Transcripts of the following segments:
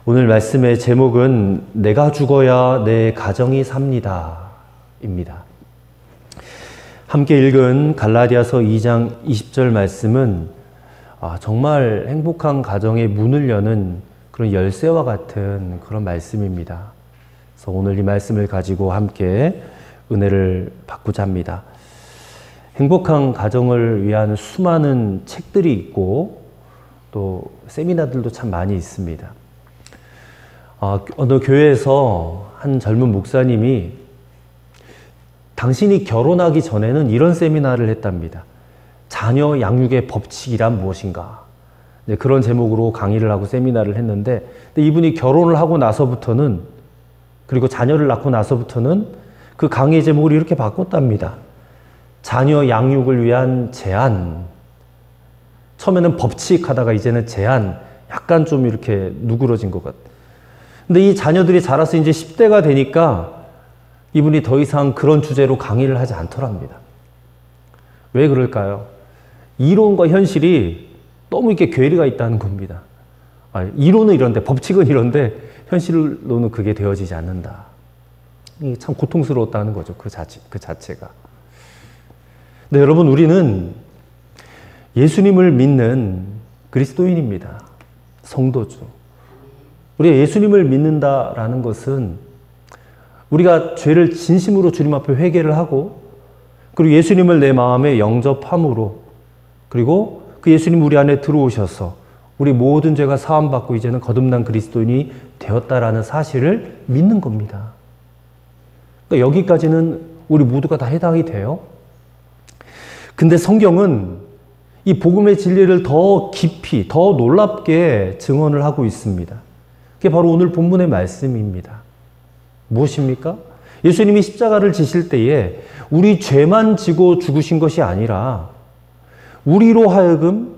오늘 말씀의 제목은 내가 죽어야 내 가정이 삽니다 입니다. 함께 읽은 갈라디아서 2장 20절 말씀은 정말 행복한 가정의 문을 여는 그런 열쇠와 같은 그런 말씀입니다. 그래서 오늘 이 말씀을 가지고 함께 은혜를 받고자 합니다. 행복한 가정을 위한 수많은 책들이 있고 또 세미나들도 참 많이 있습니다. 어느 교회에서 한 젊은 목사님이 당신이 결혼하기 전에는 이런 세미나를 했답니다. 자녀 양육의 법칙이란 무엇인가? 그런 제목으로 강의를 하고 세미나를 했는데, 근데 이분이 결혼을 하고 나서부터는, 그리고 자녀를 낳고 나서부터는 그 강의 제목을 이렇게 바꿨답니다. 자녀 양육을 위한 제안. 처음에는 법칙 하다가 이제는 제안. 약간 좀 이렇게 누그러진 것 같아요. 근데 이 자녀들이 자라서 이제 10대가 되니까 이분이 더 이상 그런 주제로 강의를 하지 않더랍니다. 왜 그럴까요? 이론과 현실이 너무 이렇게 괴리가 있다는 겁니다. 이론은 이런데, 법칙은 이런데, 현실로는 그게 되어지지 않는다. 이게 참 고통스러웠다는 거죠. 그 자체가. 근데 여러분, 우리는 예수님을 믿는 그리스도인입니다. 성도죠. 우리가 예수님을 믿는다라는 것은 우리가 죄를 진심으로 주님 앞에 회개를 하고, 그리고 예수님을 내 마음에 영접함으로, 그리고 그 예수님 우리 안에 들어오셔서 우리 모든 죄가 사함받고 이제는 거듭난 그리스도인이 되었다라는 사실을 믿는 겁니다. 그러니까 여기까지는 우리 모두가 다 해당이 돼요. 근데 성경은 이 복음의 진리를 더 깊이, 더 놀랍게 증언을 하고 있습니다. 그게 바로 오늘 본문의 말씀입니다. 무엇입니까? 예수님이 십자가를 지실 때에 우리 죄만 지고 죽으신 것이 아니라 우리로 하여금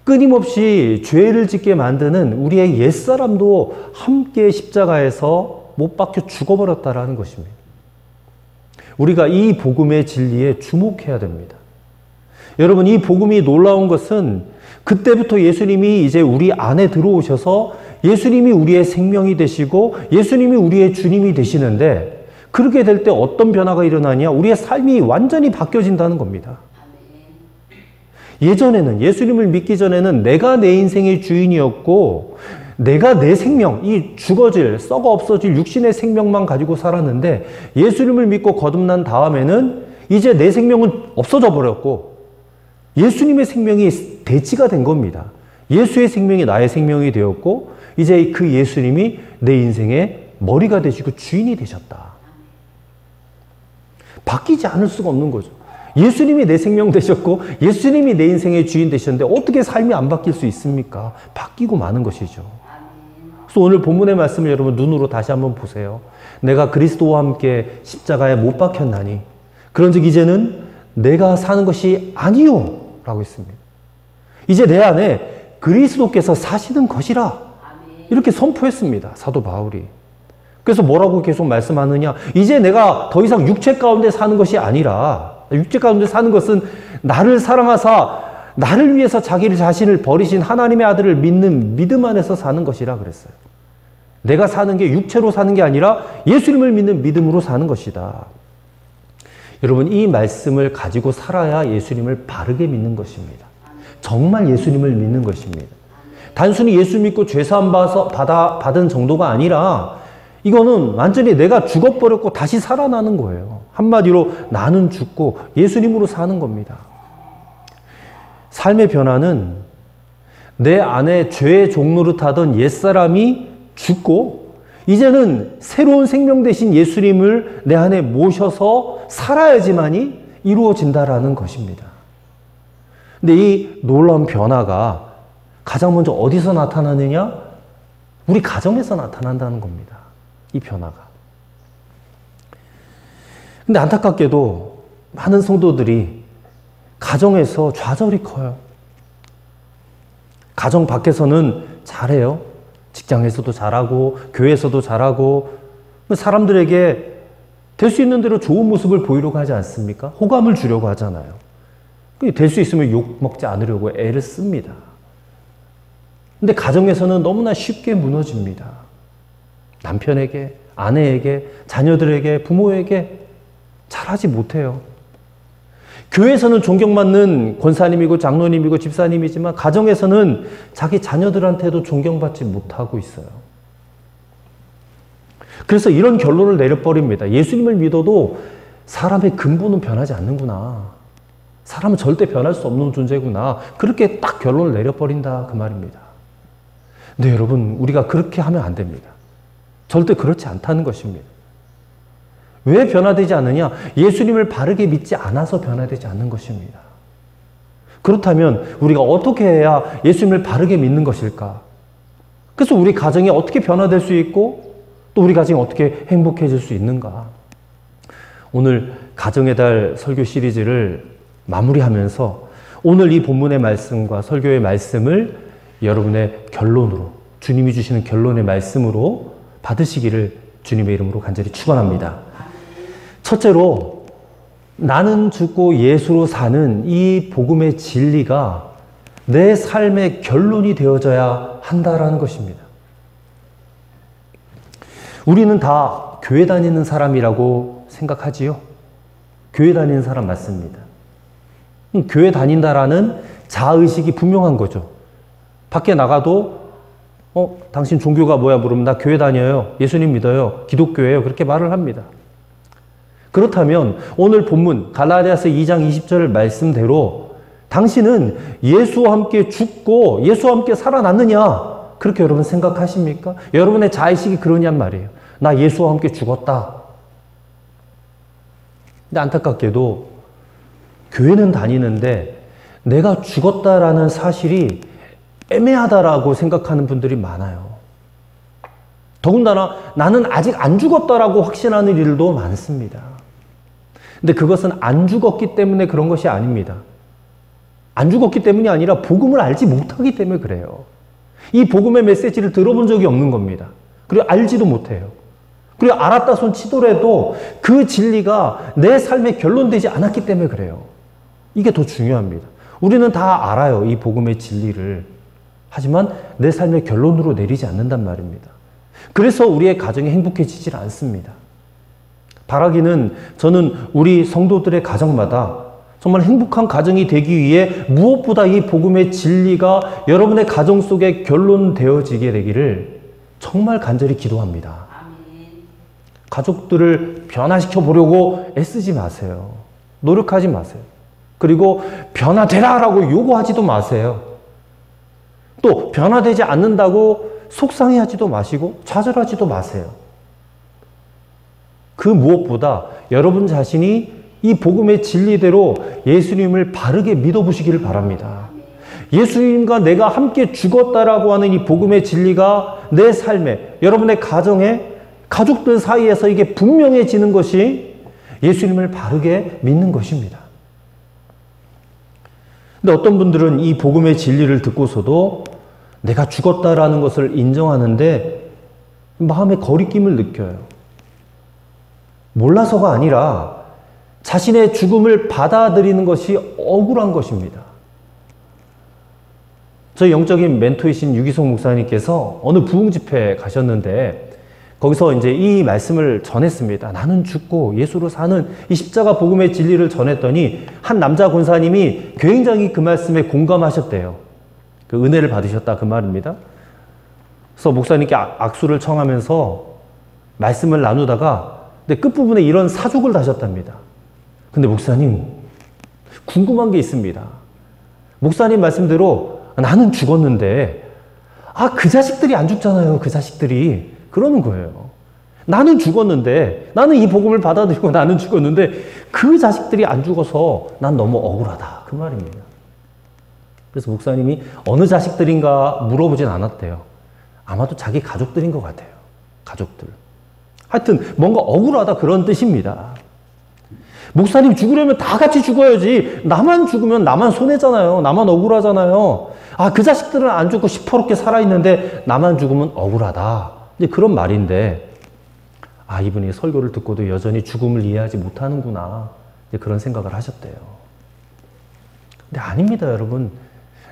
끊임없이 죄를 짓게 만드는 우리의 옛사람도 함께 십자가에서 못 박혀 죽어버렸다라는 것입니다. 우리가 이 복음의 진리에 주목해야 됩니다. 여러분, 이 복음이 놀라운 것은 그때부터 예수님이 이제 우리 안에 들어오셔서 예수님이 우리의 생명이 되시고 예수님이 우리의 주님이 되시는데, 그렇게 될 때 어떤 변화가 일어나냐? 우리의 삶이 완전히 바뀌어진다는 겁니다. 예전에는, 예수님을 믿기 전에는 내가 내 인생의 주인이었고 내가 내 생명, 이 죽어질, 썩어 없어질 육신의 생명만 가지고 살았는데, 예수님을 믿고 거듭난 다음에는 이제 내 생명은 없어져 버렸고 예수님의 생명이 대치가 된 겁니다. 예수의 생명이 나의 생명이 되었고 이제 그 예수님이 내 인생의 머리가 되시고 주인이 되셨다. 바뀌지 않을 수가 없는 거죠. 예수님이 내 생명 되셨고 예수님이 내 인생의 주인 되셨는데 어떻게 삶이 안 바뀔 수 있습니까? 바뀌고 마는 것이죠. 그래서 오늘 본문의 말씀을 여러분 눈으로 다시 한번 보세요. 내가 그리스도와 함께 십자가에 못 박혔나니 그런즉 이제는 내가 사는 것이 아니요 라고 했습니다. 이제 내 안에 그리스도께서 사시는 것이라 이렇게 선포했습니다. 사도 바울이. 그래서 뭐라고 계속 말씀하느냐? 이제 내가 더 이상 육체 가운데 사는 것이 아니라, 육체 가운데 사는 것은 나를 사랑하사 나를 위해서 자기를 자신을 버리신 하나님의 아들을 믿는 믿음 안에서 사는 것이라 그랬어요. 내가 사는 게 육체로 사는 게 아니라 예수님을 믿는 믿음으로 사는 것이다. 여러분, 이 말씀을 가지고 살아야 예수님을 바르게 믿는 것입니다. 정말 예수님을 믿는 것입니다. 단순히 예수 믿고 죄사함 받은 정도가 아니라 이거는 완전히 내가 죽어버렸고 다시 살아나는 거예요. 한마디로 나는 죽고 예수님으로 사는 겁니다. 삶의 변화는 내 안에 죄의 종노릇하던 옛사람이 죽고 이제는 새로운 생명 되신 예수님을 내 안에 모셔서 살아야지만이 이루어진다라는 것입니다. 근데 이 놀라운 변화가 가장 먼저 어디서 나타나느냐? 우리 가정에서 나타난다는 겁니다. 이 변화가. 근데 안타깝게도 많은 성도들이 가정에서 좌절이 커요. 가정 밖에서는 잘해요. 직장에서도 잘하고 교회에서도 잘하고 사람들에게 될 수 있는 대로 좋은 모습을 보이려고 하지 않습니까? 호감을 주려고 하잖아요. 될 수 있으면 욕 먹지 않으려고 애를 씁니다. 근데 가정에서는 너무나 쉽게 무너집니다. 남편에게, 아내에게, 자녀들에게, 부모에게 잘하지 못해요. 교회에서는 존경받는 권사님이고 장로님이고 집사님이지만 가정에서는 자기 자녀들한테도 존경받지 못하고 있어요. 그래서 이런 결론을 내려버립니다. 예수님을 믿어도 사람의 근본은 변하지 않는구나. 사람은 절대 변할 수 없는 존재구나. 그렇게 딱 결론을 내려버린다 그 말입니다. 근데 여러분, 우리가 그렇게 하면 안 됩니다. 절대 그렇지 않다는 것입니다. 왜 변화되지 않느냐? 예수님을 바르게 믿지 않아서 변화되지 않는 것입니다. 그렇다면 우리가 어떻게 해야 예수님을 바르게 믿는 것일까? 그래서 우리 가정이 어떻게 변화될 수 있고 또 우리 가정이 어떻게 행복해질 수 있는가? 오늘 가정의 달 설교 시리즈를 마무리하면서 오늘 이 본문의 말씀과 설교의 말씀을 여러분의 결론으로, 주님이 주시는 결론의 말씀으로 받으시기를 주님의 이름으로 간절히 축원합니다. 첫째로, 나는 죽고 예수로 사는 이 복음의 진리가 내 삶의 결론이 되어져야 한다라는 것입니다. 우리는 다 교회 다니는 사람이라고 생각하지요? 교회 다니는 사람 맞습니다. 교회 다닌다라는 자의식이 분명한 거죠. 밖에 나가도 당신 종교가 뭐야 물으면 나 교회 다녀요. 예수님 믿어요. 기독교예요. 그렇게 말을 합니다. 그렇다면 오늘 본문 갈라디아서 2장 20절 말씀대로 당신은 예수와 함께 죽고 예수와 함께 살아났느냐? 그렇게 여러분 생각하십니까? 여러분의 자의식이 그러냔 말이에요. 나 예수와 함께 죽었다. 근데 안타깝게도 교회는 다니는데 내가 죽었다라는 사실이 애매하다라고 생각하는 분들이 많아요. 더군다나 나는 아직 안 죽었다라고 확신하는 일도 많습니다. 근데 그것은 안 죽었기 때문에 그런 것이 아닙니다. 안 죽었기 때문이 아니라 복음을 알지 못하기 때문에 그래요. 이 복음의 메시지를 들어본 적이 없는 겁니다. 그리고 알지도 못해요. 그리고 알았다 손 치더라도 그 진리가 내 삶에 결론되지 않았기 때문에 그래요. 이게 더 중요합니다. 우리는 다 알아요. 이 복음의 진리를. 하지만 내 삶의 결론으로 내리지 않는단 말입니다. 그래서 우리의 가정이 행복해지질 않습니다. 바라기는 저는 우리 성도들의 가정마다 정말 행복한 가정이 되기 위해 무엇보다 이 복음의 진리가 여러분의 가정 속에 결론되어지게 되기를 정말 간절히 기도합니다. 가족들을 변화시켜 보려고 애쓰지 마세요. 노력하지 마세요. 그리고 변화되라라고 요구하지도 마세요. 또 변화되지 않는다고 속상해하지도 마시고 좌절하지도 마세요. 그 무엇보다 여러분 자신이 이 복음의 진리대로 예수님을 바르게 믿어보시기를 바랍니다. 예수님과 내가 함께 죽었다라고 하는 이 복음의 진리가 내 삶에, 여러분의 가정에, 가족들 사이에서 이게 분명해지는 것이 예수님을 바르게 믿는 것입니다. 근데 어떤 분들은 이 복음의 진리를 듣고서도 내가 죽었다라는 것을 인정하는데 마음에 거리낌을 느껴요. 몰라서가 아니라 자신의 죽음을 받아들이는 것이 억울한 것입니다. 저희 영적인 멘토이신 유기성 목사님께서 어느 부흥 집회에 가셨는데 거기서 이제 이 말씀을 전했습니다. 나는 죽고 예수로 사는 이 십자가 복음의 진리를 전했더니 한 남자 권사님이 굉장히 그 말씀에 공감하셨대요. 그 은혜를 받으셨다 그 말입니다. 그래서 목사님께 악수를 청하면서 말씀을 나누다가 근데 끝부분에 이런 사족을 다셨답니다. 근데 목사님 궁금한 게 있습니다. 목사님 말씀대로 나는 죽었는데 그 자식들이 안 죽잖아요. 그 자식들이. 그러는 거예요. 나는 죽었는데 나는 이 복음을 받아들이고 나는 죽었는데 그 자식들이 안 죽어서 난 너무 억울하다. 그 말입니다. 그래서 목사님이 어느 자식들인가 물어보진 않았대요. 아마도 자기 가족들인 것 같아요. 가족들. 하여튼 뭔가 억울하다 그런 뜻입니다. 목사님 죽으려면 다 같이 죽어야지. 나만 죽으면 나만 손해잖아요. 나만 억울하잖아요. 그 자식들은 안 죽고 시퍼렇게 살아있는데 나만 죽으면 억울하다. 이제 그런 말인데 이분이 설교를 듣고도 여전히 죽음을 이해하지 못하는구나. 이제 그런 생각을 하셨대요. 근데 아닙니다, 여러분.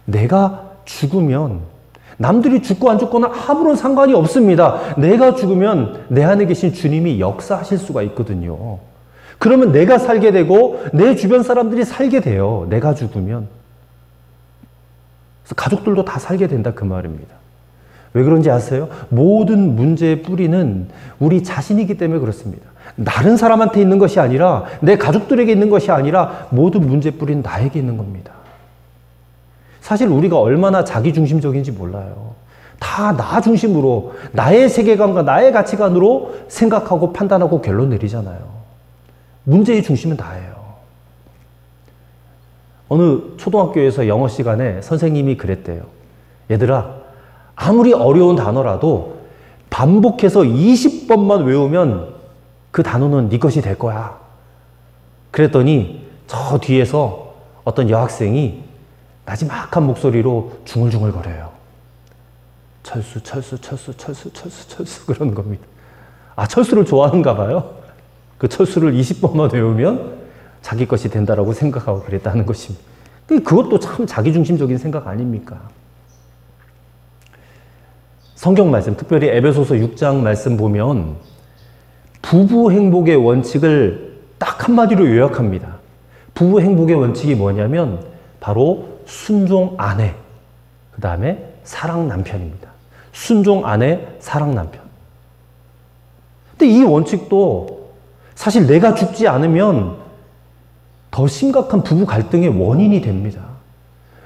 내가 죽으면 남들이 죽고 안 죽거나 아무런 상관이 없습니다. 내가 죽으면 내 안에 계신 주님이 역사하실 수가 있거든요. 그러면 내가 살게 되고 내 주변 사람들이 살게 돼요. 내가 죽으면. 그래서 가족들도 다 살게 된다 그 말입니다. 왜 그런지 아세요? 모든 문제의 뿌리는 우리 자신이기 때문에 그렇습니다. 다른 사람한테 있는 것이 아니라 내 가족들에게 있는 것이 아니라 모든 문제의 뿌리는 나에게 있는 겁니다. 사실 우리가 얼마나 자기중심적인지 몰라요. 다 나 중심으로 나의 세계관과 나의 가치관으로 생각하고 판단하고 결론 내리잖아요. 문제의 중심은 나예요. 어느 초등학교에서 영어 시간에 선생님이 그랬대요. 얘들아, 아무리 어려운 단어라도 반복해서 20번만 외우면 그 단어는 네 것이 될 거야. 그랬더니 저 뒤에서 어떤 여학생이 나지막한 목소리로 중얼중얼거려요. 철수, 철수, 철수, 철수, 철수, 철수 그러는 겁니다. 아, 철수를 좋아하는가 봐요. 그 철수를 20번만 외우면 자기 것이 된다라고 생각하고 그랬다는 것입니다. 그것도 참 자기중심적인 생각 아닙니까? 성경 말씀, 특별히 에베소서 6장 말씀 보면 부부 행복의 원칙을 딱 한마디로 요약합니다. 부부 행복의 원칙이 뭐냐면 바로 순종 아내, 그 다음에 사랑 남편입니다. 순종 아내, 사랑 남편. 근데 이 원칙도 사실 내가 죽지 않으면 더 심각한 부부 갈등의 원인이 됩니다.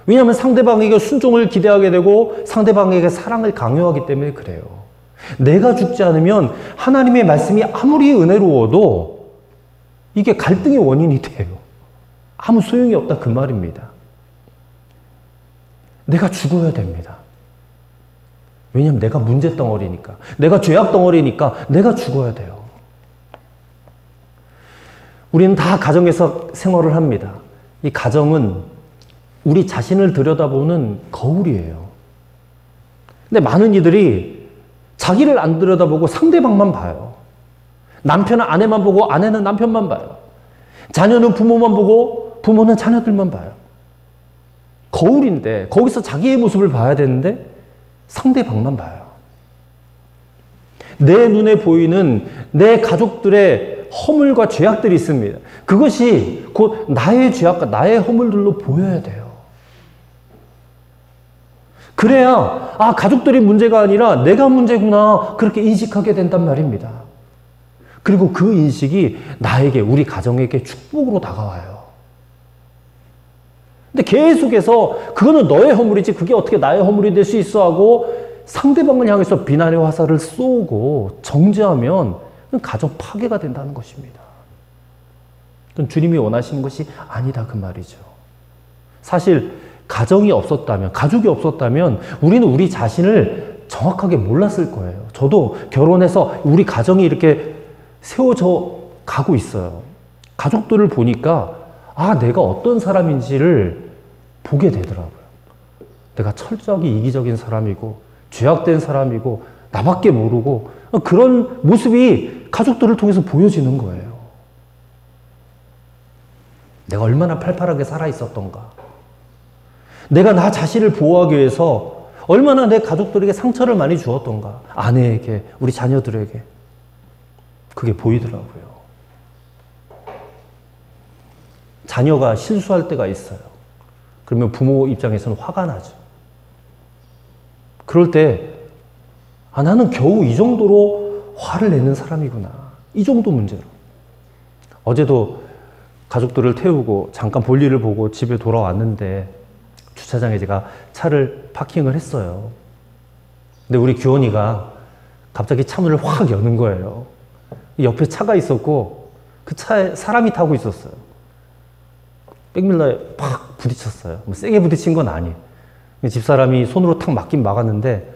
왜냐하면 상대방에게 순종을 기대하게 되고 상대방에게 사랑을 강요하기 때문에 그래요. 내가 죽지 않으면 하나님의 말씀이 아무리 은혜로워도 이게 갈등의 원인이 돼요. 아무 소용이 없다 그 말입니다. 내가 죽어야 됩니다. 왜냐하면 내가 문제덩어리니까. 내가 죄악덩어리니까 내가 죽어야 돼요. 우리는 다 가정에서 생활을 합니다. 이 가정은 우리 자신을 들여다보는 거울이에요. 근데 많은 이들이 자기를 안 들여다보고 상대방만 봐요. 남편은 아내만 보고 아내는 남편만 봐요. 자녀는 부모만 보고 부모는 자녀들만 봐요. 거울인데 거기서 자기의 모습을 봐야 되는데 상대방만 봐요. 내 눈에 보이는 내 가족들의 허물과 죄악들이 있습니다. 그것이 곧 나의 죄악과 나의 허물들로 보여야 돼요. 그래야 아, 가족들이 문제가 아니라 내가 문제구나 그렇게 인식하게 된단 말입니다. 그리고 그 인식이 나에게, 우리 가정에게 축복으로 다가와요. 근데 계속해서 그거는 너의 허물이지 그게 어떻게 나의 허물이 될 수 있어 하고 상대방을 향해서 비난의 화살을 쏘고 정죄하면 가정 파괴가 된다는 것입니다. 그건 주님이 원하시는 것이 아니다 그 말이죠. 사실 가정이 없었다면, 가족이 없었다면 우리는 우리 자신을 정확하게 몰랐을 거예요. 저도 결혼해서 우리 가정이 이렇게 세워져 가고 있어요. 가족들을 보니까 아, 내가 어떤 사람인지를 보게 되더라고요. 내가 철저하게 이기적인 사람이고 죄악된 사람이고 나밖에 모르고 그런 모습이 가족들을 통해서 보여지는 거예요. 내가 얼마나 팔팔하게 살아 있었던가. 내가 나 자신을 보호하기 위해서 얼마나 내 가족들에게 상처를 많이 주었던가. 아내에게, 우리 자녀들에게. 그게 보이더라고요. 자녀가 실수할 때가 있어요. 그러면 부모 입장에서는 화가 나죠. 그럴 때 아, 나는 겨우 이 정도로 화를 내는 사람이구나. 이 정도 문제로. 어제도 가족들을 태우고 잠깐 볼일을 보고 집에 돌아왔는데 주차장에 제가 차를 파킹을 했어요. 근데 우리 규원이가 갑자기 차문을 확 여는 거예요. 옆에 차가 있었고 그 차에 사람이 타고 있었어요. 백밀러에 팍 부딪혔어요. 뭐 세게 부딪힌 건 아니에요. 집사람이 손으로 탁 막긴 막았는데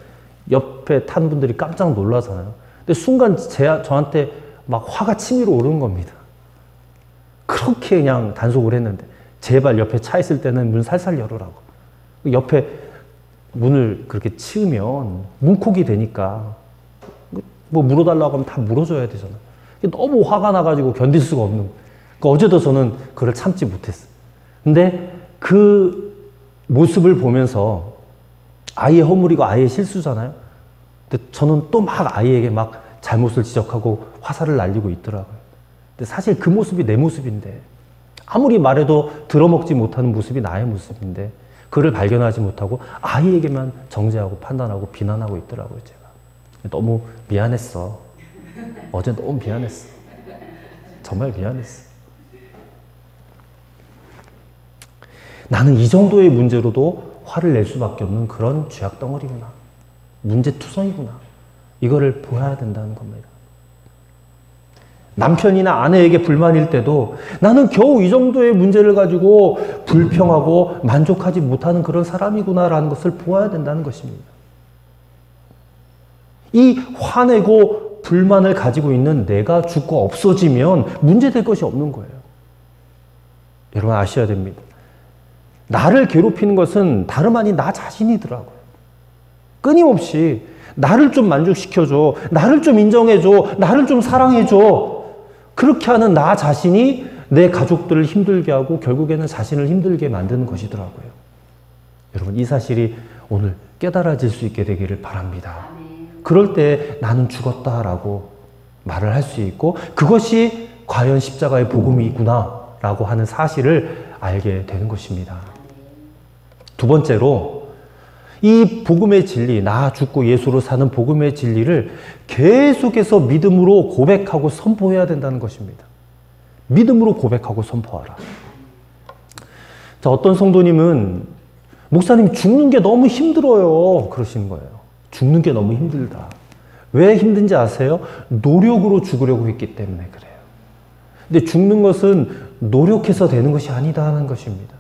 옆에 탄 분들이 깜짝 놀라잖아요. 근데 순간 저한테 막 화가 치밀어 오르는 겁니다. 그렇게 그냥 단속을 했는데 제발 옆에 차 있을 때는 문 살살 열으라고. 옆에 문을 그렇게 치우면 문콕이 되니까 뭐 물어달라고 하면 다 물어줘야 되잖아요. 너무 화가 나가지고 견딜 수가 없는 거예요. 그러니까 어제도 저는 그걸 참지 못했어요. 근데 그 모습을 보면서 아이의 허물이고 아이의 실수잖아요. 근데 저는 또 막 아이에게 막 잘못을 지적하고 화살을 날리고 있더라고요. 근데 사실 그 모습이 내 모습인데, 아무리 말해도 들어먹지 못하는 모습이 나의 모습인데, 그를 발견하지 못하고 아이에게만 정죄하고 판단하고 비난하고 있더라고요, 제가. 너무 미안했어. 어제 너무 미안했어. 정말 미안했어. 나는 이 정도의 문제로도 화를 낼 수밖에 없는 그런 죄악덩어리구나. 문제투성이구나. 이거를 보아야 된다는 겁니다. 남편이나 아내에게 불만일 때도 나는 겨우 이 정도의 문제를 가지고 불평하고 만족하지 못하는 그런 사람이구나라는 것을 보아야 된다는 것입니다. 이 화내고 불만을 가지고 있는 내가 죽고 없어지면 문제될 것이 없는 거예요. 여러분 아셔야 됩니다. 나를 괴롭히는 것은 다름 아닌 나 자신이더라고요. 끊임없이 나를 좀 만족시켜줘, 나를 좀 인정해줘, 나를 좀 사랑해줘. 그렇게 하는 나 자신이 내 가족들을 힘들게 하고 결국에는 자신을 힘들게 만드는 것이더라고요. 여러분 이 사실이 오늘 깨달아질 수 있게 되기를 바랍니다. 그럴 때 나는 죽었다라고 말을 할 수 있고 그것이 과연 십자가의 복음이구나 라고 하는 사실을 알게 되는 것입니다. 두 번째로 이 복음의 진리, 나 죽고 예수로 사는 복음의 진리를 계속해서 믿음으로 고백하고 선포해야 된다는 것입니다. 믿음으로 고백하고 선포하라. 자, 어떤 성도님은 목사님 죽는 게 너무 힘들어요. 그러시는 거예요. 죽는 게 너무 힘들다. 왜 힘든지 아세요? 노력으로 죽으려고 했기 때문에 그래요. 근데 죽는 것은 노력해서 되는 것이 아니다는 것입니다.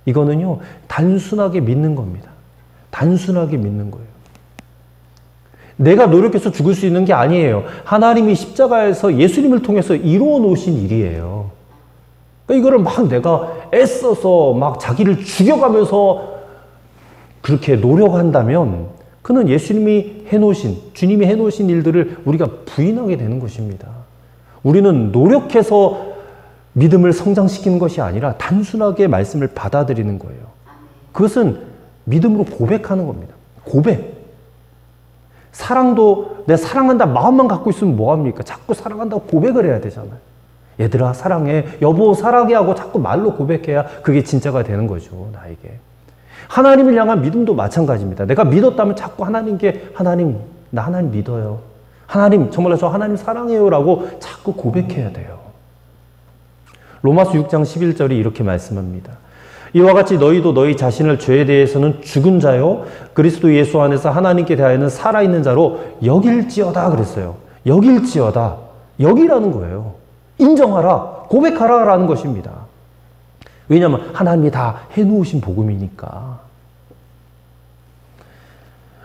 이거는요, 단순하게 믿는 겁니다. 단순하게 믿는 거예요. 내가 노력해서 죽을 수 있는 게 아니에요. 하나님이 십자가에서 예수님을 통해서 이루어 놓으신 일이에요. 그러니까 이거를 막 내가 애써서 막 자기를 죽여가면서 그렇게 노력한다면 그는 예수님이 해놓으신, 주님이 해놓으신 일들을 우리가 부인하게 되는 것입니다. 우리는 노력해서 믿음을 성장시키는 것이 아니라 단순하게 말씀을 받아들이는 거예요. 그것은 믿음으로 고백하는 겁니다. 고백. 사랑도 내 사랑한다 마음만 갖고 있으면 뭐합니까? 자꾸 사랑한다고 고백을 해야 되잖아요. 얘들아 사랑해, 여보 사랑해 하고 자꾸 말로 고백해야 그게 진짜가 되는 거죠. 나에게. 하나님을 향한 믿음도 마찬가지입니다. 내가 믿었다면 자꾸 하나님께 하나님, 나 하나님 믿어요. 하나님, 정말로 저 하나님 사랑해요 라고 자꾸 고백해야 돼요. 로마서 6장 11절이 이렇게 말씀합니다. 이와 같이 너희도 너희 자신을 죄에 대해서는 죽은 자요 그리스도 예수 안에서 하나님께 대하여는 살아있는 자로 여길지어다 그랬어요. 여길지어다. 여기라는 거예요. 인정하라. 고백하라 라는 것입니다. 왜냐하면 하나님이 다 해놓으신 복음이니까.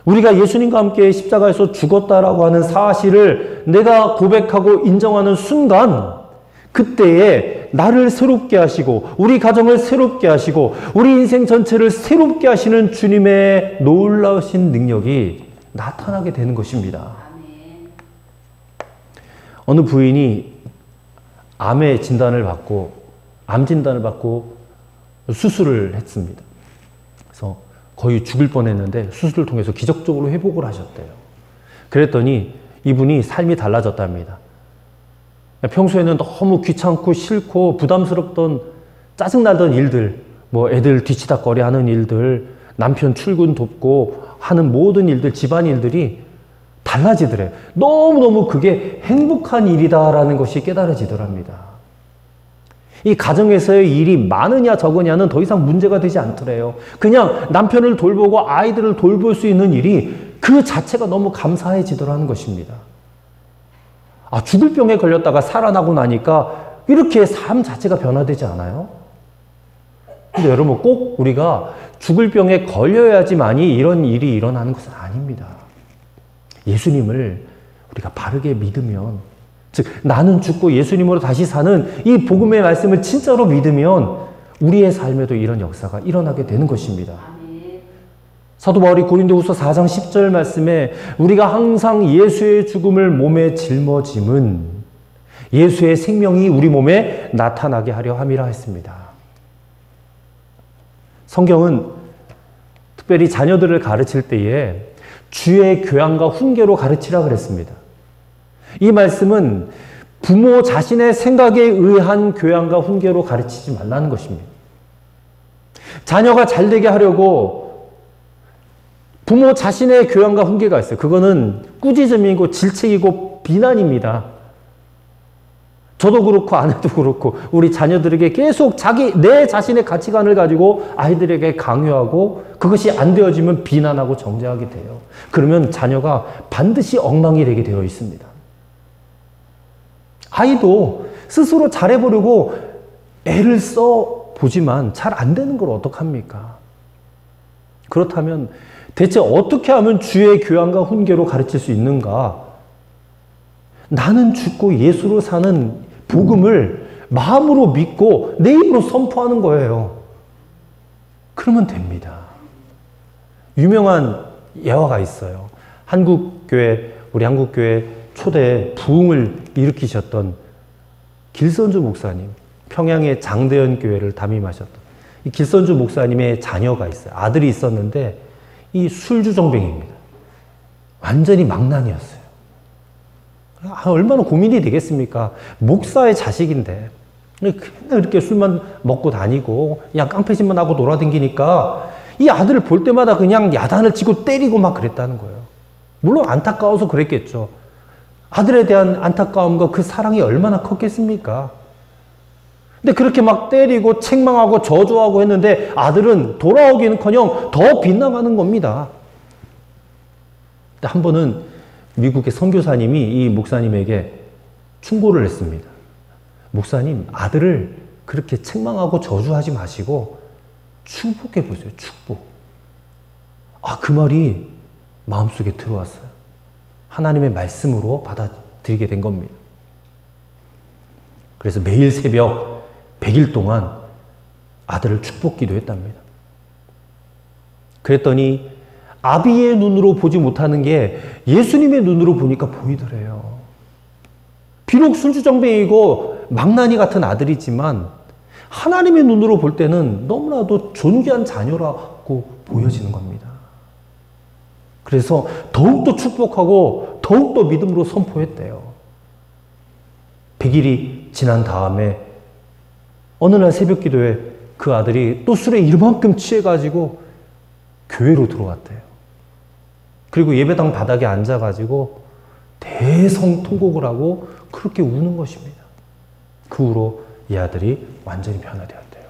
우리가 예수님과 함께 십자가에서 죽었다라고 하는 사실을 내가 고백하고 인정하는 순간 그때에 나를 새롭게 하시고 우리 가정을 새롭게 하시고 우리 인생 전체를 새롭게 하시는 주님의 놀라우신 능력이 나타나게 되는 것입니다. 어느 부인이 암의 진단을 받고 암 진단을 받고 수술을 했습니다. 그래서 거의 죽을 뻔했는데 수술을 통해서 기적적으로 회복을 하셨대요. 그랬더니 이분이 삶이 달라졌답니다. 평소에는 너무 귀찮고 싫고 부담스럽던 짜증나던 일들, 뭐 애들 뒤치다꺼리 하는 일들, 남편 출근 돕고 하는 모든 일들, 집안일들이 달라지더래요. 너무너무 그게 행복한 일이다라는 것이 깨달아지더랍니다. 이 가정에서의 일이 많으냐 적으냐는 더 이상 문제가 되지 않더래요. 그냥 남편을 돌보고 아이들을 돌볼 수 있는 일이 그 자체가 너무 감사해지더라는 것입니다. 아, 죽을 병에 걸렸다가 살아나고 나니까 이렇게 삶 자체가 변화되지 않아요? 근데 여러분 꼭 우리가 죽을 병에 걸려야지만이 이런 일이 일어나는 것은 아닙니다. 예수님을 우리가 바르게 믿으면, 즉 나는 죽고 예수님으로 다시 사는 이 복음의 말씀을 진짜로 믿으면 우리의 삶에도 이런 역사가 일어나게 되는 것입니다. 사도 바울이 고린도후서 4장 10절 말씀에 우리가 항상 예수의 죽음을 몸에 짊어짐은 예수의 생명이 우리 몸에 나타나게 하려 함이라 했습니다. 성경은 특별히 자녀들을 가르칠 때에 주의 교양과 훈계로 가르치라 그랬습니다. 이 말씀은 부모 자신의 생각에 의한 교양과 훈계로 가르치지 말라는 것입니다. 자녀가 잘되게 하려고 부모 자신의 교양과 훈계가 있어요. 그거는 꾸짖음이고 질책이고 비난입니다. 저도 그렇고 아내도 그렇고 우리 자녀들에게 계속 내 자신의 가치관을 가지고 아이들에게 강요하고 그것이 안 되어지면 비난하고 정죄하게 돼요. 그러면 자녀가 반드시 엉망이 되게 되어 있습니다. 아이도 스스로 잘해보려고 애를 써보지만 잘 안 되는 걸 어떡합니까? 그렇다면 대체 어떻게 하면 주의 교양과 훈계로 가르칠 수 있는가? 나는 죽고 예수로 사는 복음을 마음으로 믿고 내 입으로 선포하는 거예요. 그러면 됩니다. 유명한 예화가 있어요. 우리 한국교회 초대 부흥을 일으키셨던 길선주 목사님, 평양의 장대현 교회를 담임하셨던 이 길선주 목사님의 자녀가 있어요. 아들이 있었는데 이 술주정뱅이입니다. 완전히 망난이었어요. 얼마나 고민이 되겠습니까? 목사의 자식인데 맨날 이렇게 술만 먹고 다니고 그냥 깡패짓만 하고 놀아다니니까 이 아들을 볼 때마다 그냥 야단을 치고 때리고 막 그랬다는 거예요. 물론 안타까워서 그랬겠죠. 아들에 대한 안타까움과 그 사랑이 얼마나 컸겠습니까? 근데 그렇게 막 때리고 책망하고 저주하고 했는데 아들은 돌아오기는커녕 더 빗나가는 겁니다. 한 번은 미국의 선교사님이 이 목사님에게 충고를 했습니다. 목사님, 아들을 그렇게 책망하고 저주하지 마시고 축복해 보세요. 축복. 그 말이 마음속에 들어왔어요. 하나님의 말씀으로 받아들이게 된 겁니다. 그래서 매일 새벽 100일 동안 아들을 축복 기도했답니다. 그랬더니 아비의 눈으로 보지 못하는 게 예수님의 눈으로 보니까 보이더래요. 비록 술주정뱅이고 망나니 같은 아들이지만 하나님의 눈으로 볼 때는 너무나도 존귀한 자녀라고 보여지는 겁니다. 그래서 더욱더 축복하고 더욱더 믿음으로 선포했대요. 100일이 지난 다음에 어느 날 새벽 기도에 그 아들이 또 술에 이만큼 취해가지고 교회로 들어왔대요. 그리고 예배당 바닥에 앉아가지고 대성통곡을 하고 그렇게 우는 것입니다. 그 후로 이 아들이 완전히 변화되었대요.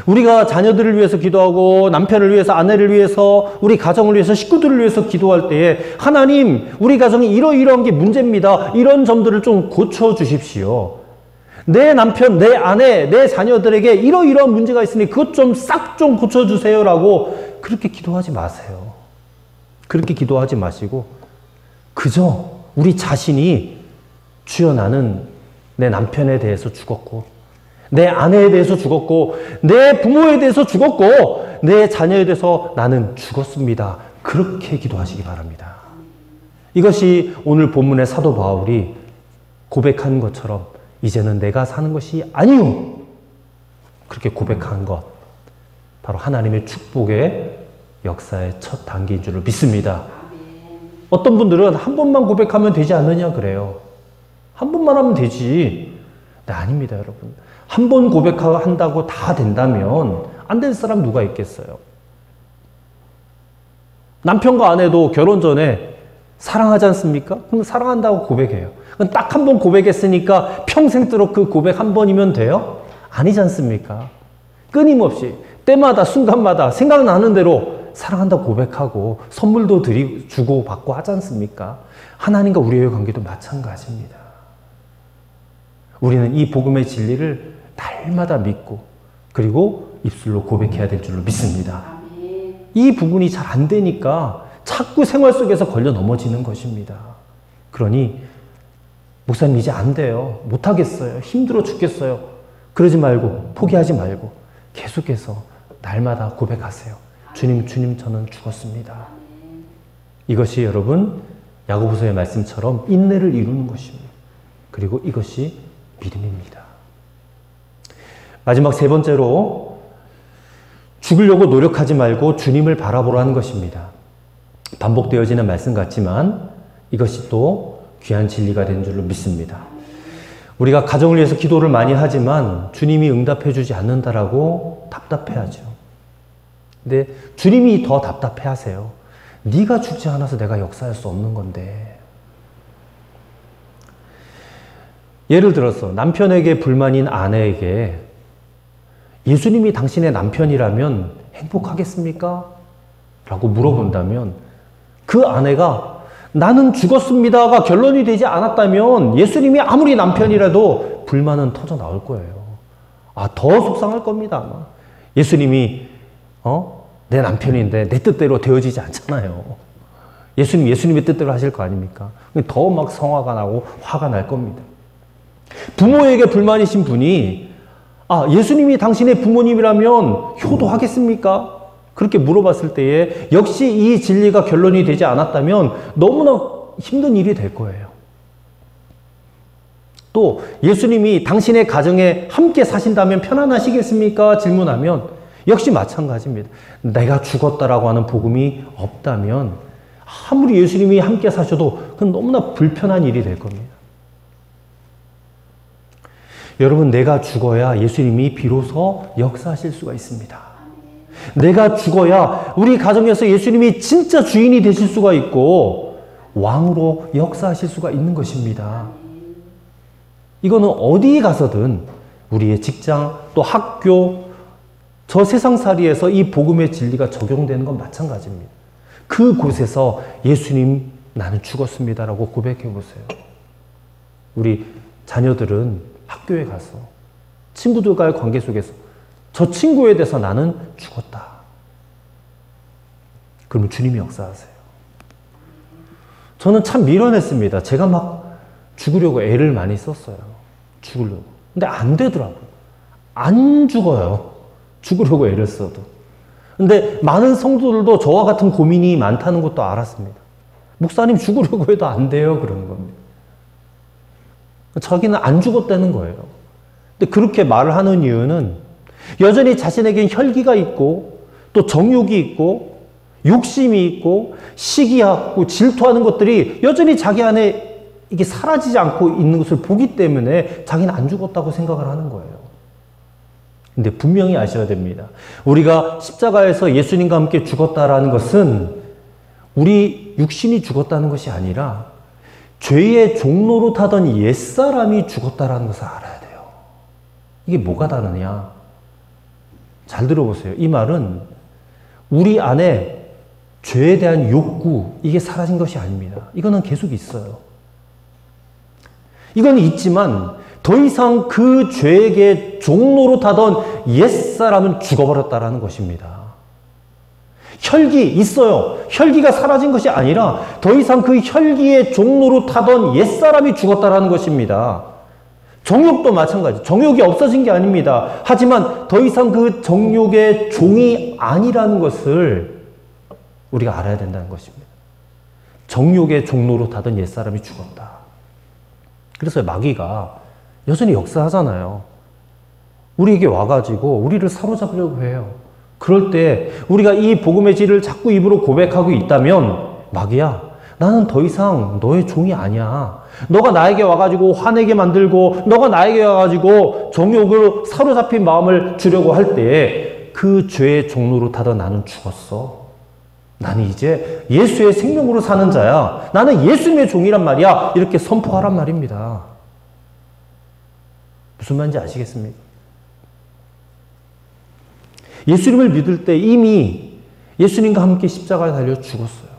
우리가 자녀들을 위해서 기도하고 남편을 위해서, 아내를 위해서, 우리 가정을 위해서, 식구들을 위해서 기도할 때에 하나님, 우리 가정이 이러이러한 게 문제입니다. 이런 점들을 좀 고쳐주십시오. 내 남편, 내 아내, 내 자녀들에게 이러이러한 문제가 있으니 그것 좀 싹 좀 고쳐주세요라고 그렇게 기도하지 마세요. 그렇게 기도하지 마시고 그저 우리 자신이 주여 나는 내 남편에 대해서 죽었고 내 아내에 대해서 죽었고 내 부모에 대해서 죽었고 내 자녀에 대해서 나는 죽었습니다. 그렇게 기도하시기 바랍니다. 이것이 오늘 본문의 사도 바울이 고백한 것처럼 이제는 내가 사는 것이 아니요. 그렇게 고백한 것. 바로 하나님의 축복의 역사의 첫 단계인 줄을 믿습니다. 어떤 분들은 한 번만 고백하면 되지 않느냐 그래요. 한 번만 하면 되지. 네, 아닙니다, 여러분. 한 번 고백한다고 다 된다면 안 될 사람 누가 있겠어요? 남편과 아내도 결혼 전에 사랑하지 않습니까? 그럼 사랑한다고 고백해요. 딱 한 번 고백했으니까 평생도록 그 고백 한 번이면 돼요? 아니지 않습니까? 끊임없이 때마다 순간마다 생각나는 대로 사랑한다고 고백하고 선물도 주고 받고 하지 않습니까? 하나님과 우리의 관계도 마찬가지입니다. 우리는 이 복음의 진리를 날마다 믿고 그리고 입술로 고백해야 될 줄로 믿습니다. 이 부분이 잘 안 되니까 자꾸 생활 속에서 걸려 넘어지는 것입니다. 그러니 목사님 이제 안 돼요. 못하겠어요. 힘들어 죽겠어요. 그러지 말고 포기하지 말고 계속해서 날마다 고백하세요. 주님 저는 죽었습니다. 이것이 여러분 야고보서의 말씀처럼 인내를 이루는 것입니다. 그리고 이것이 믿음입니다. 마지막 세 번째로 죽으려고 노력하지 말고 주님을 바라보라는 것입니다. 반복되어지는 말씀 같지만 이것이 또 귀한 진리가 된 줄로 믿습니다. 우리가 가정을 위해서 기도를 많이 하지만 주님이 응답해 주지 않는다라고 답답해하죠. 근데 주님이 더 답답해하세요. 네가 죽지 않아서 내가 역사할 수 없는 건데. 예를 들어서 남편에게 불만인 아내에게 예수님이 당신의 남편이라면 행복하겠습니까? 라고 물어본다면 그 아내가 나는 죽었습니다가 결론이 되지 않았다면 예수님이 아무리 남편이라도 불만은 터져 나올 거예요. 더 속상할 겁니다. 아마. 예수님이 내 남편인데 내 뜻대로 되어지지 않잖아요. 예수님의 뜻대로 하실 거 아닙니까? 더 막 성화가 나고 화가 날 겁니다. 부모에게 불만이신 분이 예수님이 당신의 부모님이라면 효도하겠습니까? 그렇게 물어봤을 때에 역시 이 진리가 결론이 되지 않았다면 너무나 힘든 일이 될 거예요. 또 예수님이 당신의 가정에 함께 사신다면 편안하시겠습니까? 질문하면 역시 마찬가지입니다. 내가 죽었다라고 하는 복음이 없다면 아무리 예수님이 함께 사셔도 그건 너무나 불편한 일이 될 겁니다. 여러분, 내가 죽어야 예수님이 비로소 역사하실 수가 있습니다. 내가 죽어야 우리 가정에서 예수님이 진짜 주인이 되실 수가 있고 왕으로 역사하실 수가 있는 것입니다. 이거는 어디 가서든 우리의 직장 또 학교 저 세상살이에서 이 복음의 진리가 적용되는 건 마찬가지입니다. 그곳에서 예수님 나는 죽었습니다라고 고백해 보세요. 우리 자녀들은 학교에 가서 친구들과의 관계 속에서 저 친구에 대해서 나는 죽었다. 그러면 주님이 역사하세요. 저는 참 미련했습니다. 제가 막 죽으려고 애를 많이 썼어요. 죽으려고. 근데 안 되더라고요. 안 죽어요. 죽으려고 애를 써도. 근데 많은 성도들도 저와 같은 고민이 많다는 것도 알았습니다. 목사님 죽으려고 해도 안 돼요. 그러는 겁니다. 자기는 안 죽었다는 거예요. 근데 그렇게 말을 하는 이유는 여전히 자신에겐 혈기가 있고 또 정욕이 있고 욕심이 있고 시기하고 질투하는 것들이 여전히 자기 안에 이게 사라지지 않고 있는 것을 보기 때문에 자기는 안 죽었다고 생각을 하는 거예요. 근데 분명히 아셔야 됩니다. 우리가 십자가에서 예수님과 함께 죽었다라는 것은 우리 육신이 죽었다는 것이 아니라 죄의 종로로 타던 옛사람이 죽었다라는 것을 알아야 돼요. 이게 뭐가 다르냐? 잘 들어보세요. 이 말은 우리 안에 죄에 대한 욕구, 이게 사라진 것이 아닙니다. 이거는 계속 있어요. 이건 있지만 더 이상 그 죄에게 종로로 타던 옛사람은 죽어버렸다라는 것입니다. 혈기 있어요. 혈기가 사라진 것이 아니라 더 이상 그 혈기의 종로로 타던 옛사람이 죽었다라는 것입니다. 정욕도 마찬가지. 정욕이 없어진 게 아닙니다. 하지만 더 이상 그 정욕의 종이 아니라는 것을 우리가 알아야 된다는 것입니다. 정욕의 종로로 타던 옛사람이 죽었다. 그래서 마귀가 여전히 역사하잖아요. 우리에게 와가지고 우리를 사로잡으려고 해요. 그럴 때 우리가 이 복음의 질을 자꾸 입으로 고백하고 있다면 마귀야, 나는 더 이상 너의 종이 아니야. 너가 나에게 와가지고 화내게 만들고 너가 나에게 와가지고 정욕으로 사로잡힌 마음을 주려고 할 때에 그 죄의 종로로 타던 나는 죽었어. 나는 이제 예수의 생명으로 사는 자야. 나는 예수님의 종이란 말이야. 이렇게 선포하란 말입니다. 무슨 말인지 아시겠습니까? 예수님을 믿을 때 이미 예수님과 함께 십자가에 달려 죽었어요.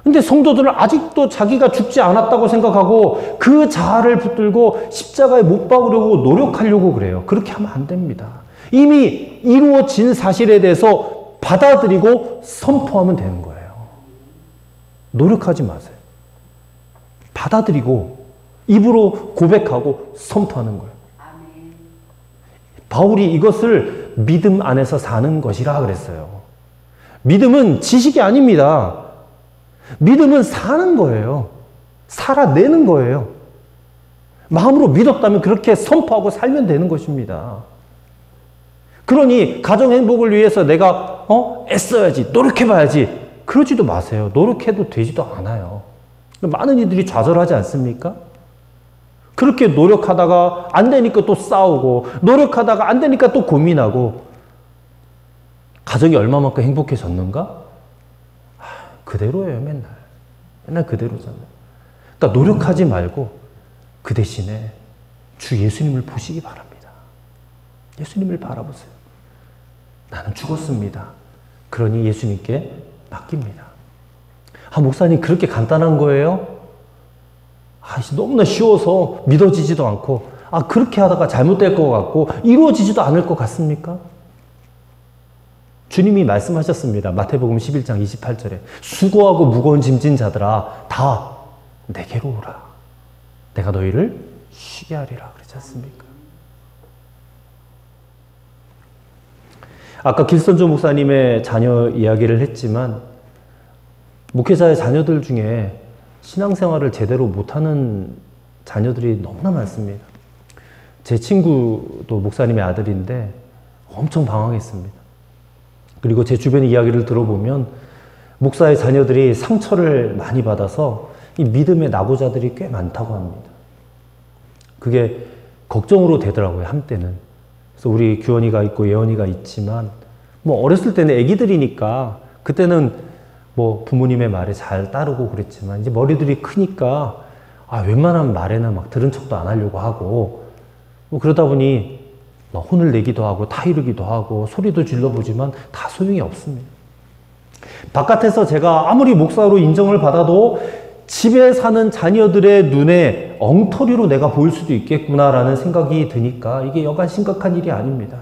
근데 성도들은 아직도 자기가 죽지 않았다고 생각하고 그 자아를 붙들고 십자가에 못 박으려고 노력하려고 그래요. 그렇게 하면 안 됩니다. 이미 이루어진 사실에 대해서 받아들이고 선포하면 되는 거예요. 노력하지 마세요. 받아들이고 입으로 고백하고 선포하는 거예요. 바울이 이것을 믿음 안에서 사는 것이라 그랬어요. 믿음은 지식이 아닙니다. 믿음은 사는 거예요. 살아내는 거예요. 마음으로 믿었다면 그렇게 선포하고 살면 되는 것입니다. 그러니 가정 행복을 위해서 내가 애써야지, 노력해봐야지. 그러지도 마세요. 노력해도 되지도 않아요. 많은 이들이 좌절하지 않습니까? 그렇게 노력하다가 안 되니까 또 싸우고, 노력하다가 안 되니까 또 고민하고, 가정이 얼마만큼 행복해졌는가? 그대로예요, 맨날. 맨날 그대로잖아요. 그러니까 노력하지 말고 그 대신에 주 예수님을 보시기 바랍니다. 예수님을 바라보세요. 나는 죽었습니다. 그러니 예수님께 맡깁니다. 목사님 그렇게 간단한 거예요? 너무나 쉬워서 믿어지지도 않고, 그렇게 하다가 잘못될 것 같고 이루어지지도 않을 것 같습니까? 주님이 말씀하셨습니다. 마태복음 11장 28절에 수고하고 무거운 짐진 자들아 다 내게로 오라. 내가 너희를 쉬게 하리라. 그렇지 않습니까? 아까 길선조 목사님의 자녀 이야기를 했지만 목회자의 자녀들 중에 신앙생활을 제대로 못하는 자녀들이 너무나 많습니다. 제 친구도 목사님의 아들인데 엄청 방황했습니다. 그리고 제 주변 이야기를 들어보면 목사의 자녀들이 상처를 많이 받아서 이 믿음의 낙오자들이 꽤 많다고 합니다. 그게 걱정으로 되더라고요, 한때는. 그래서 우리 규원이가 있고 예원이가 있지만 어렸을 때는 애기들이니까 그때는 부모님의 말에 잘 따르고 그랬지만 이제 머리들이 크니까 웬만한 말에는 막 들은 척도 안 하려고 하고 그러다 보니 혼을 내기도 하고 타이르기도 하고 소리도 질러보지만 다 소용이 없습니다. 바깥에서 제가 아무리 목사로 인정을 받아도 집에 사는 자녀들의 눈에 엉터리로 내가 보일 수도 있겠구나라는 생각이 드니까 이게 여간 심각한 일이 아닙니다.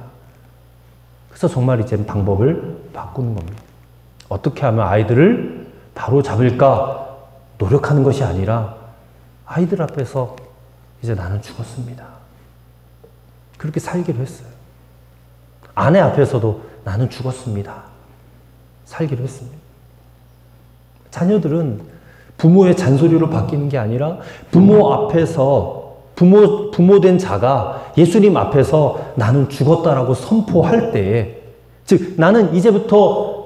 그래서 정말 이제 방법을 바꾸는 겁니다. 어떻게 하면 아이들을 바로 잡을까 노력하는 것이 아니라 아이들 앞에서 이제 나는 죽었습니다. 그렇게 살기로 했어요. 아내 앞에서도 나는 죽었습니다. 살기로 했습니다. 자녀들은 부모의 잔소리로 바뀌는 게 아니라 부모 앞에서 부모된 자가 예수님 앞에서 나는 죽었다라고 선포할 때에, 즉 나는 이제부터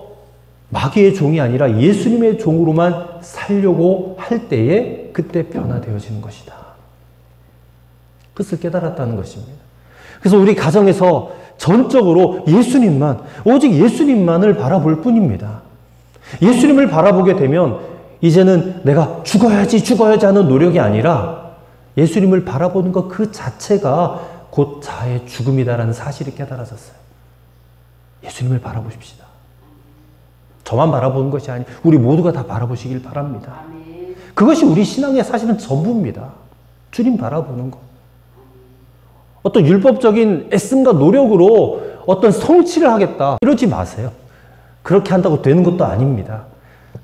마귀의 종이 아니라 예수님의 종으로만 살려고 할 때에 그때 변화되어지는 것이다. 그것을 깨달았다는 것입니다. 그래서 우리 가정에서 전적으로 예수님만, 오직 예수님만을 바라볼 뿐입니다. 예수님을 바라보게 되면 이제는 내가 죽어야지 하는 노력이 아니라 예수님을 바라보는 것 그 자체가 곧 자아의 죽음이다라는 사실이 깨달아졌어요. 예수님을 바라보십시다. 저만 바라보는 것이 아니 우리 모두가 다 바라보시길 바랍니다. 그것이 우리 신앙의 사실은 전부입니다. 주님 바라보는 것. 어떤 율법적인 애씀과 노력으로 어떤 성취를 하겠다 이러지 마세요. 그렇게 한다고 되는 것도 아닙니다.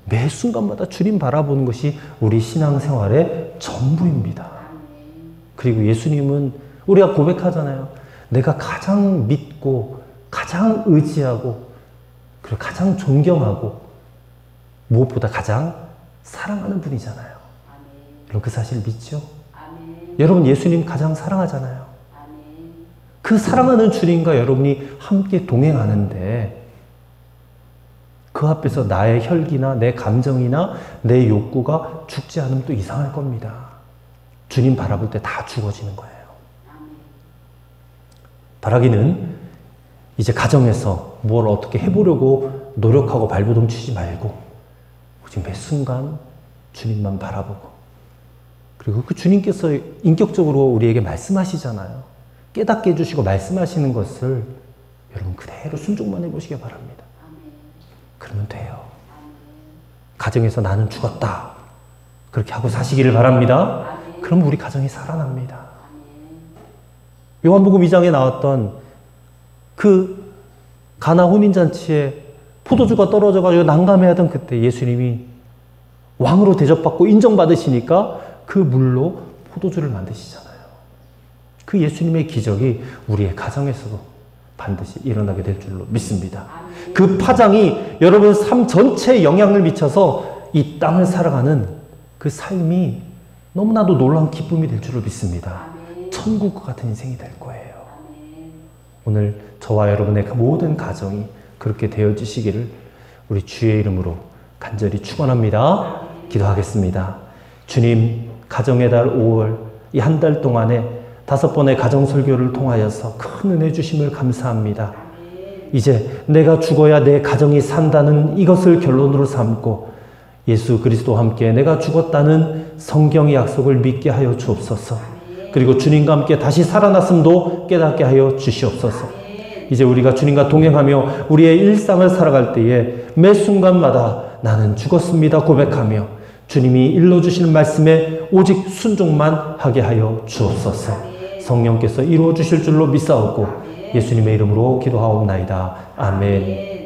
매 순간마다 주님 바라보는 것이 우리 신앙생활의 전부입니다. 그리고 예수님은 우리가 고백하잖아요. 내가 가장 믿고 가장 의지하고 그리고 가장 존경하고 무엇보다 가장 사랑하는 분이잖아요. 여러분 그 사실 믿죠? 여러분 예수님 가장 사랑하잖아요. 그 사랑하는 주님과 여러분이 함께 동행하는데 그 앞에서 나의 혈기나 내 감정이나 내 욕구가 죽지 않으면 또 이상할 겁니다. 주님 바라볼 때 다 죽어지는 거예요. 바라기는 이제 가정에서 뭘 어떻게 해보려고 노력하고 발버둥 치지 말고 오직 매 순간 주님만 바라보고 그리고 그 주님께서 인격적으로 우리에게 말씀하시잖아요. 깨닫게 해주시고 말씀하시는 것을 여러분 그대로 순종만 해보시기 바랍니다. 그러면 돼요. 가정에서 나는 죽었다. 그렇게 하고 사시기를 바랍니다. 그럼 우리 가정이 살아납니다. 요한복음 2장에 나왔던 그 가나 혼인잔치에 포도주가 떨어져가지고 난감해하던 그때 예수님이 왕으로 대접받고 인정받으시니까 그 물로 포도주를 만드시잖아요. 그 예수님의 기적이 우리의 가정에서도 반드시 일어나게 될 줄로 믿습니다. 그 파장이 여러분 삶 전체에 영향을 미쳐서 이 땅을 살아가는 그 삶이 너무나도 놀라운 기쁨이 될 줄로 믿습니다. 천국과 같은 인생이 될 거예요. 오늘 저와 여러분의 그 모든 가정이 그렇게 되어지시기를 우리 주의 이름으로 간절히 축원합니다. 기도하겠습니다. 주님, 가정의 달 5월 이 한 달 동안에 5번의 가정 설교를 통하여서 큰 은혜 주심을 감사합니다. 이제 내가 죽어야 내 가정이 산다는 이것을 결론으로 삼고 예수 그리스도와 함께 내가 죽었다는 성경의 약속을 믿게 하여 주옵소서. 그리고 주님과 함께 다시 살아났음도 깨닫게 하여 주시옵소서. 이제 우리가 주님과 동행하며 우리의 일상을 살아갈 때에 매 순간마다 나는 죽었습니다 고백하며 주님이 일러주시는 말씀에 오직 순종만 하게 하여 주옵소서. 성령께서 이루어 주실 줄로 믿사옵고 예수님의 이름으로 기도하옵나이다. 아멘.